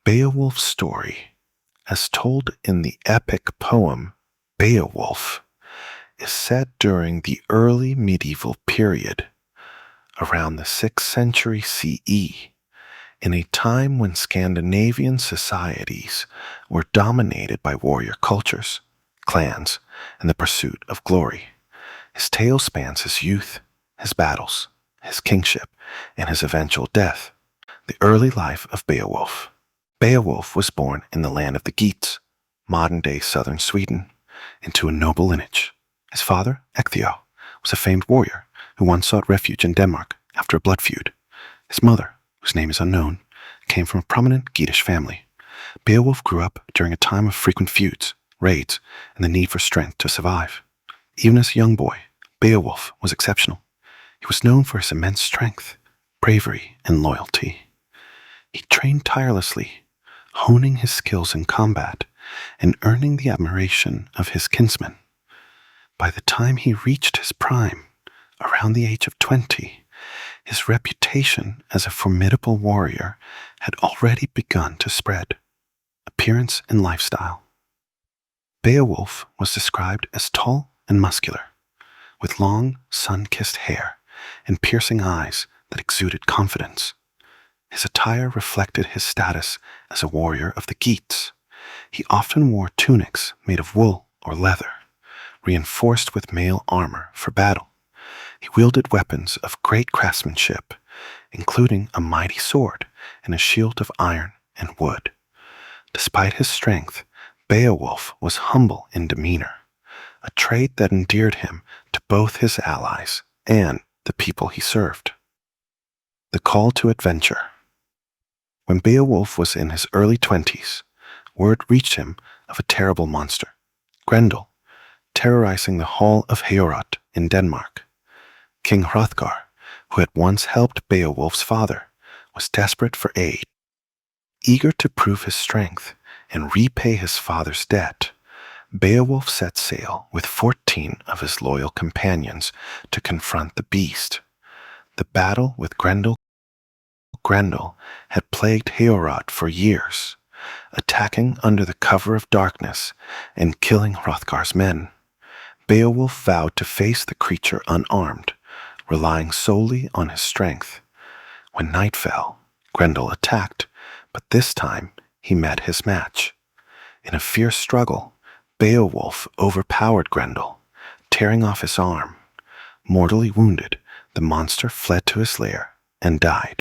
Beowulf's story, as told in the epic poem Beowulf, is set during the early medieval period, around the 6th century CE, in a time when Scandinavian societies were dominated by warrior cultures, clans, and the pursuit of glory. His tale spans his youth, his battles, his kingship, and his eventual death. The early life of Beowulf. Beowulf was born in the land of the Geats, modern-day southern Sweden, into a noble lineage. His father, Ecthio, was a famed warrior who once sought refuge in Denmark after a blood feud. His mother, whose name is unknown, came from a prominent Geatish family. Beowulf grew up during a time of frequent feuds, raids, and the need for strength to survive. Even as a young boy, Beowulf was exceptional. He was known for his immense strength, bravery, and loyalty. He trained tirelessly, honing his skills in combat and earning the admiration of his kinsmen. By the time he reached his prime, around the age of 20, his reputation as a formidable warrior had already begun to spread. Appearance and lifestyle. Beowulf was described as tall and muscular, with long, sun-kissed hair and piercing eyes that exuded confidence. His attire reflected his status as a warrior of the Geats. He often wore tunics made of wool or leather, reinforced with mail armor for battle. He wielded weapons of great craftsmanship, including a mighty sword and a shield of iron and wood. Despite his strength, Beowulf was humble in demeanor, a trait that endeared him to both his allies and the people he served. The call to adventure. When Beowulf was in his early 20s, word reached him of a terrible monster, Grendel, terrorizing the Hall of Heorot in Denmark. King Hrothgar, who had once helped Beowulf's father, was desperate for aid. Eager to prove his strength and repay his father's debt, Beowulf set sail with 14 of his loyal companions to confront the beast. The battle with Grendel had plagued Heorot for years, attacking under the cover of darkness and killing Hrothgar's men. Beowulf vowed to face the creature unarmed, relying solely on his strength. When night fell, Grendel attacked, but this time he met his match. In a fierce struggle, Beowulf overpowered Grendel, tearing off his arm. Mortally wounded, the monster fled to his lair and died.